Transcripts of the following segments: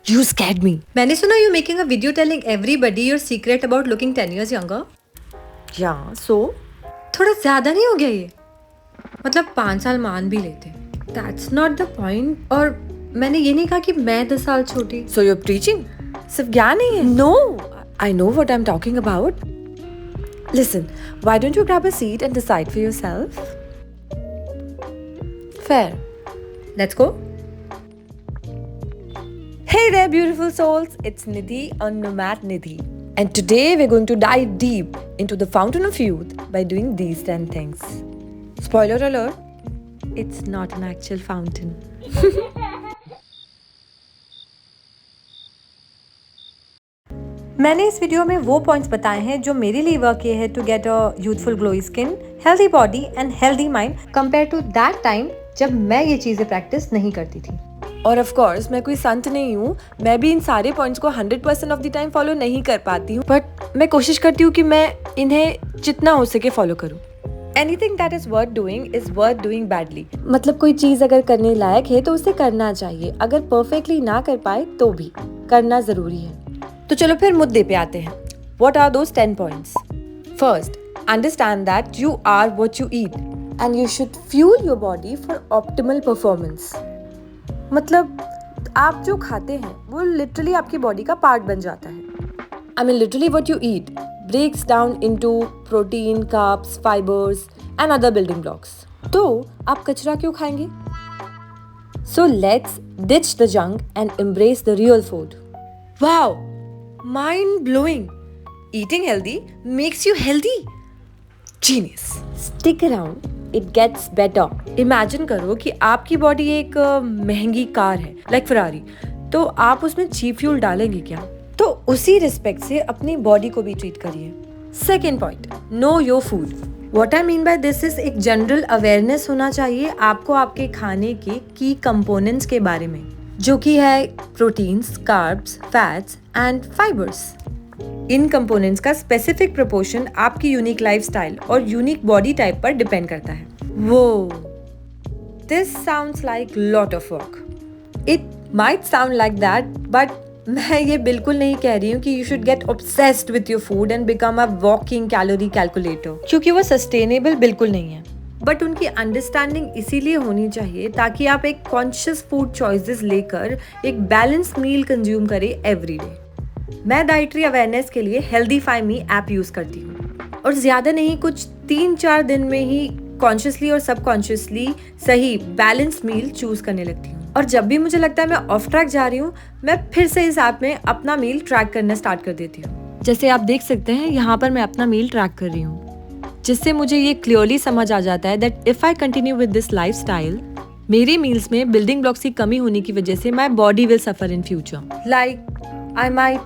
You scared me. मैंने सुना you're making a video telling everybody your secret about looking 10 years younger. Yeah, so? थोड़ा ज्यादा नहीं हो गया ये? मतलब 5 साल मान भी लेते. That's not the point. और मैंने ये नहीं कहा कि मैं 10 साल छोटी. So you're preaching? सिर्फ ज्ञान नहीं है? No, I know what I'm talking about. Listen, why don't you grab a seat and decide for yourself? Fair. Let's go. Hey there, beautiful souls. It's Nidhi on Nomad Nidhi. And today we're going to dive deep into the fountain of youth by doing these 10 things. Spoiler alert, it's not an actual fountain. मैंने इस video में वो points बताए हैं जो मेरे लिए work किए हैं to get a youthful glowy skin, healthy body and healthy mind compare to that time जब मैं ये चीज़ें प्रैक्टिस नहीं करती थी. और ऑफ कोर्स मैं कोई संत नहीं हूँ, मैं भी इन सारे पॉइंट्स को 100% ऑफ द टाइम फॉलो नहीं कर पाती हूँ, बट मैं कोशिश करती हूँ कि मैं इन्हें जितना हो सके फॉलो करूँ. Anything that is worth doing is worth doing badly. मतलब कोई चीज़ अगर करने लायक है तो उसे करना चाहिए, अगर परफेक्टली ना कर पाए तो भी करना ज़रूरी है. तो चलो फिर मुद्दे पे आते हैं. What are those 10 points? First, understand that you are what you eat and you should fuel your body for optimal performance. मतलब आप जो खाते हैं वो लिटरली आपकी बॉडी का पार्ट बन जाता है. I mean literally what you eat breaks down into protein, carbs, fibers and other building blocks. तो आप कचरा क्यों खाएंगे? So let's ditch the junk and embrace the real food. Wow! Mind blowing! Eating healthy makes you healthy. Genius! Stick around. It gets better. Imagine करो कि आपकी body एक महंगी कार है, like Ferrari. तो आप उसमें चीप फ्यूल डालेंगे क्या? तो उसी रिस्पेक्ट से अपनी बॉडी को भी ट्रीट करिए. Second point, know your food. What I mean by this is एक जनरल अवेयरनेस होना चाहिए आपको आपके खाने के की कंपोनेंट्स के बारे में, जो कि है proteins, carbs, fats and fibres. In components का स्पेसिफिक प्रोपोर्शन आपकी यूनिक लाइफस्टाइल और यूनिक बॉडी टाइप पर डिपेंड करता है. वो this sounds like lot of work. It might sound like that, but मैं ये बिल्कुल नहीं कह रही हूँ कि you should get obsessed with your food and become a walking calorie calculator, क्योंकि वो सस्टेनेबल बिल्कुल नहीं है. बट उनकी अंडरस्टैंडिंग इसीलिए होनी चाहिए ताकि आप एक कॉन्शियस फूड चॉइसेस लेकर एक बैलेंस्ड मील कंज्यूम करें एवरी डे. मैं डाइटरी अवेयरनेस के लिए हेल्दीफाई मी ऐप यूज़ करती हूँ और ज़्यादा नहीं, कुछ 3-4 दिन में ही कॉन्शियसली और सबकॉन्शियसली सही बैलेंस्ड मील चूज़ करने लगती हूँ. और जब भी मुझे लगता है मैं ऑफ ट्रैक जा रही हूँ, मैं फिर से इस ऐप में अपना मील ट्रैक करना स्टार्ट कर देती हूँ. जैसे आप देख सकते हैं यहाँ पर मैं अपना मील ट्रैक कर रही हूँ, जिससे मुझे ये क्लियरली समझ आ जाता है that if I continue with this lifestyle, मेरे मील्स में बिल्डिंग ब्लॉक्स की कमी होने की वजह से my body will suffer in future. Like I might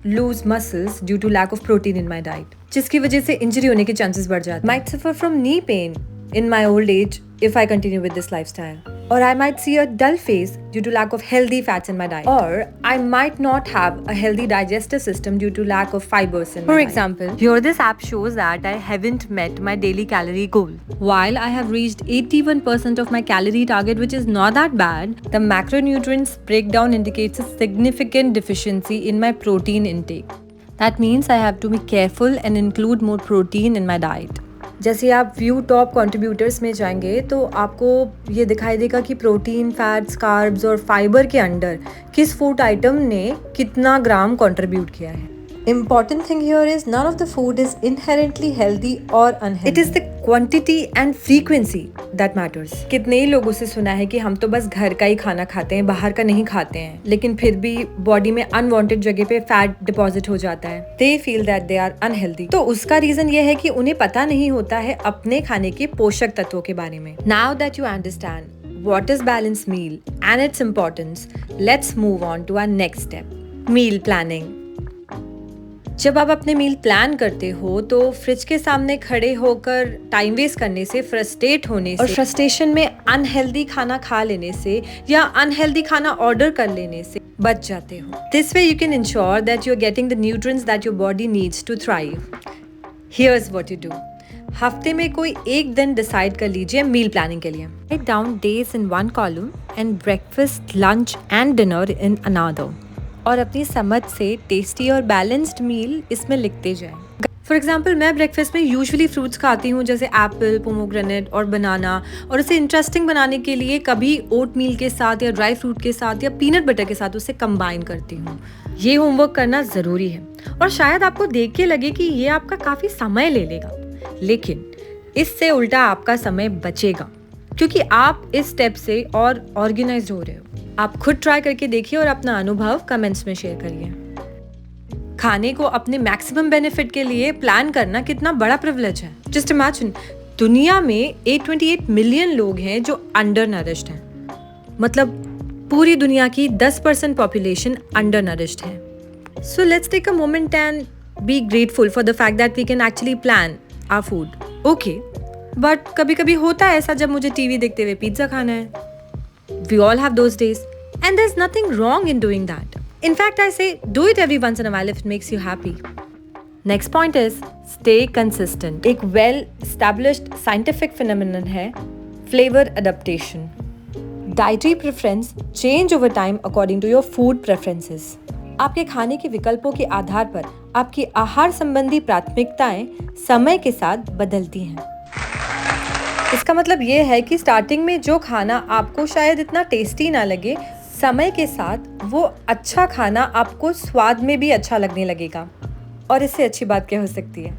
lose muscles due to lack of protein in my diet, जिसकी वजह से इंजरी होने के चांसेस बढ़ जाते हैं. Might suffer from knee pain in my old age if I continue with this lifestyle. Or I might see a dull face due to lack of healthy fats in my diet. Or I might not have a healthy digestive system due to lack of fibers in my diet. For example, here this app shows that I haven't met my daily calorie goal. While I have reached 81% of my calorie target, which is not that bad, the macronutrients breakdown indicates a significant deficiency in my protein intake. That means I have to be careful and include more protein in my diet. जैसे आप view top contributors में जाएंगे तो आपको ये दिखाई देगा कि प्रोटीन, फैट्स, कार्ब्स और फाइबर के अंडर किस फूड आइटम ने कितना ग्राम कंट्रीब्यूट किया है. Important thing here is none of the food is inherently healthy or unhealthy. It is the quantity and frequency that matters. कितने ही लोगों से सुना है कि हम तो बस घर का ही खाना खाते हैं, बाहर का नहीं खाते हैं, लेकिन फिर भी बॉडी में अनवांटेड जगह पे फैट डिपॉजिट हो जाता है. They feel that they are unhealthy. तो उसका रीजन ये है कि उन्हें पता नहीं होता है अपने खाने के पोषक तत्वों के बारे में. Now that you understand what is balanced meal and its importance, let's move on to our next step, meal planning. जब आप अपने मील प्लान करते हो तो फ्रिज के सामने खड़े होकर टाइम वेस्ट करने से, फ्रस्ट्रेट होने से और फ्रस्ट्रेशन में अनहेल्दी खाना खा लेने से या अनहेल्दी खाना ऑर्डर कर लेने से बच जाते हो. This way you can ensure that you are getting the nutrients that your body needs to thrive. Here's what you do. हफ्ते में कोई एक दिन डिसाइड कर लीजिए मील प्लानिंग के लिए. Write down days in one column and breakfast, lunch and dinner in another. और अपनी समझ से टेस्टी और बैलेंस्ड मील इसमें लिखते जाएं। फॉर एग्जाम्पल मैं ब्रेकफास्ट में यूजुअली फ्रूट्स खाती हूँ, जैसे एप्पल, पोमोग्रेनेट और बनाना, और उसे इंटरेस्टिंग बनाने के लिए कभी ओट मील के साथ या ड्राई फ्रूट के साथ या पीनट बटर के साथ उसे कंबाइन करती हूँ। ये होमवर्क करना ज़रूरी है और शायद आपको देख के लगे कि ये आपका काफ़ी समय ले लेगा, लेकिन इससे उल्टा आपका समय बचेगा क्योंकि आप इस स्टेप से और ऑर्गेनाइज्ड हो रहे हो। आप खुद ट्राई करके देखिए और अपना अनुभव कमेंट्स में शेयर करिए। खाने को अपने मैक्सिमम बेनिफिट के लिए प्लान करना कितना बड़ा प्रिविलेज है। जस्ट इमेजिन, दुनिया में 828 मिलियन लोग हैं जो अंडर नरिश्ड हैं। मतलब पूरी दुनिया की 10% पॉपुलेशन अंडर नरिश्ड है। So let's take a moment and be grateful for the fact that we can actually plan our food. Okay, but कभी कभी होता है ऐसा जब मुझे टीवी देखते हुए पिज्जा खाना है। We all have those days and there's nothing wrong in doing that. In fact, I say do it every once in a while if it makes you happy. Next point is stay consistent. एक well established scientific phenomenon है flavor adaptation. Dietary preference change over time according to your food preferences. आपके खाने के विकल्पों के आधार पर आपकी आहार संबंधी प्राथमिकताएं समय के साथ बदलती हैं। इसका मतलब ये है कि स्टार्टिंग में जो खाना आपको शायद इतना टेस्टी ना लगे, समय के साथ वो अच्छा खाना आपको स्वाद में भी अच्छा लगने लगेगा। और इससे अच्छी बात क्या हो सकती है?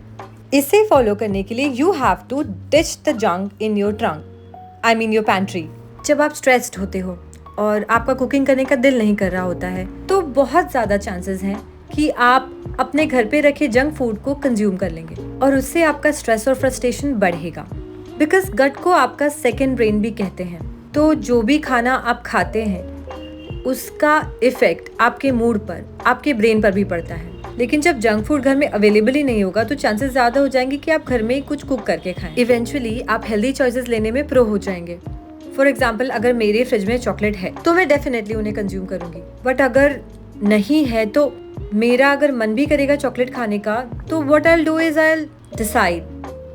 इसे फॉलो करने के लिए you have to ditch the junk in your trunk, I mean your pantry. जब आप स्ट्रेस्ड होते हो और आपका कुकिंग करने का दिल नहीं कर रहा होता है, तो बहुत ज़्यादा चांसेस हैं कि आप अपने घर पे रखे जंक फूड को कंज्यूम कर लेंगे और उससे आपका स्ट्रेस और फ्रस्ट्रेशन बढ़ेगा। बिकॉज गट को आपका सेकेंड ब्रेन भी कहते हैं, तो जो भी खाना आप खाते हैं उसका इफेक्ट आपके मूड पर, आपके ब्रेन पर भी पड़ता है। लेकिन जब जंक फूड घर में अवेलेबल ही नहीं होगा तो चांसेस ज़्यादा हो जाएंगे कि आप घर में ही कुछ कुक करके खाएं। इवेंचुअली आप हेल्दी चॉइसेस लेने में प्रो हो जाएंगे। फॉर एग्जाम्पल, अगर मेरे फ्रिज में चॉकलेट है तो मैं डेफिनेटली उन्हें कंज्यूम करूंगी, बट अगर नहीं है तो मेरा अगर मन भी करेगा चॉकलेट खाने का, तो what I will do is I will decide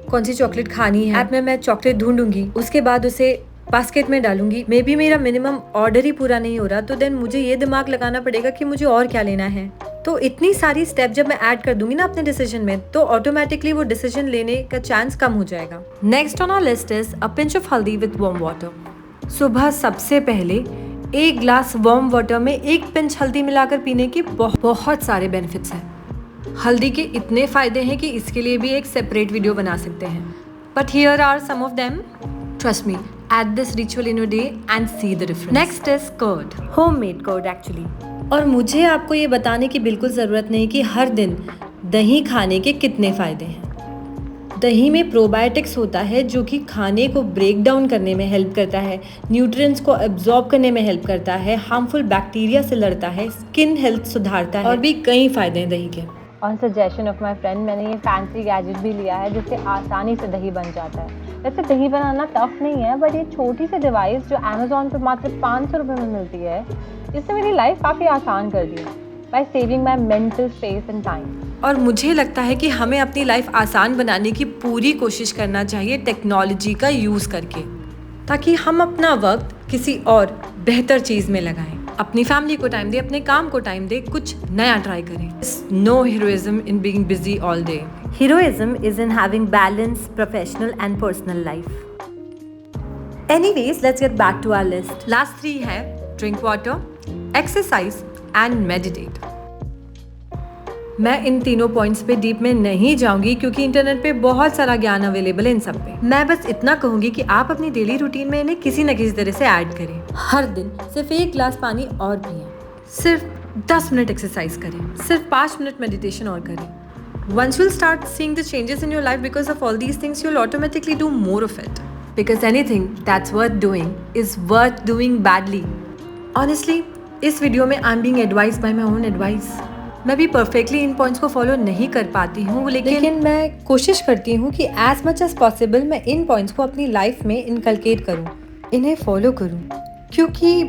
कौन सी चॉकलेट खानी है। ऐप में मैं चॉकलेट ढूंढूंगी, उसके बाद उसे बास्केट में डालूंगी। मे बी मेरा मिनिमम ऑर्डर ही पूरा नहीं हो रहा, तो देन मुझे ये दिमाग लगाना पड़ेगा कि मुझे और क्या लेना है। तो इतनी सारी स्टेप जब मैं ऐड कर दूंगी ना अपने डिसीजन में, तो ऑटोमेटिकली वो डिसीजन लेने का चांस कम हो जाएगा। Next on our list is a pinch of haldi with warm water. सुबह सबसे पहले एक ग्लास वार्म वाटर में एक पिंच हल्दी मिलाकर पीने के बहुत सारे बेनिफिट्स हैं। हल्दी के इतने फायदे हैं कि इसके लिए भी एक सेपरेट वीडियो बना सकते हैं, but here are some of them. Trust me, add this ritual in your day and see the difference. Next is curd, homemade curd actually. और मुझे आपको ये बताने की बिल्कुल ज़रूरत नहीं कि हर दिन दही खाने के कितने फ़ायदे हैं। दही में प्रोबायोटिक्स होता है जो कि खाने को ब्रेक डाउन करने में हेल्प करता है, न्यूट्रिएंट्स को एब्जॉर्ब करने में हेल्प करता है, हार्मफुल बैक्टीरिया से लड़ता है, स्किन हेल्थ सुधारता है और भी कई फ़ायदे हैं दही के। On suggestion of my friend मैंने ये फैंसी गैजेट भी लिया है जिससे आसानी से दही बन जाता है। वैसे दही बनाना टफ नहीं है, बट ये छोटी सी डिवाइस जो अमेज़ॉन पर मात्र 500 रुपये में मिलती है, इसने मेरी लाइफ काफ़ी आसान कर दी by saving my mental space and time. और मुझे लगता है कि हमें अपनी लाइफ आसान बनाने की पूरी कोशिश करना चाहिए टेक्नोलॉजी का यूज़ करके, ताकि हम अपना वक्त किसी और बेहतर चीज़ में लगाएं, अपनी फैमिली को टाइम दे, अपने काम को टाइम दे, कुछ नया ट्राई करें। No heroism in being busy all day. Heroism is in having balanced professional and personal life. Anyways, let's get back to our list. Last 3 है drink water, exercise and meditate. मैं इन तीनों points पे deep में नहीं जाऊंगी क्योंकि internet पे बहुत सारा ज्ञान अवेलेबल है इन सब पे। मैं बस इतना कहूंगी कि आप अपनी डेली रूटीन में इन्हें किसी न किसी तरह से ऐड करें। हर दिन सिर्फ 1 ग्लास पानी और पिएं, सिर्फ 10 मिनट एक्सरसाइज करें, सिर्फ 5 मिनट मेडिटेशन और करें। Once you'll start seeing the changes in your life because of all these things, you'll automatically do more of it. Because anything that's worth doing is worth doing badly. Honestly, इस video में I'm being advised by my own advice. मैं भी perfectly in points को follow नहीं कर पाती हूँ, लेकिन मैं कोशिश करती हूँ कि एज मच एज पॉसिबल मैं इन पॉइंट्स को अपनी लाइफ में इनकलकेट करूँ, इन्हें फॉलो करूँ, क्योंकि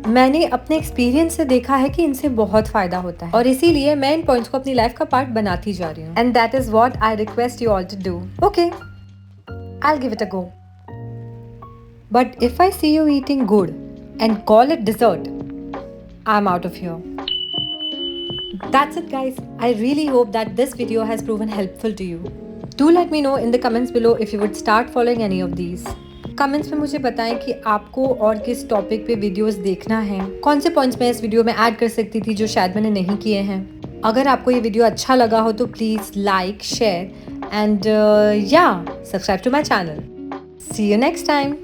मैंने अपने एक्सपीरियंस से देखा है कि इनसे बहुत फायदा होता है और इसीलिए मैं इन पॉइंट्स को अपनी लाइफ का पार्ट बनाती जा रही हूँ। And that is what I request you all to do. Okay, I will give it a go, but if I see you eating good and call it dessert, I am out of here. That's it guys. I really hope that this video has proven helpful to you. Do let me know in the comments below if you would start following any of these. Comments में मुझे बताएं कि आपको और किस topic पे videos देखना है, कौन से पॉइंट्स मैं इस वीडियो में ऐड कर सकती थी जो शायद मैंने नहीं किए हैं. अगर आपको ये वीडियो अच्छा लगा हो तो please like, share and subscribe to my channel. See you next time.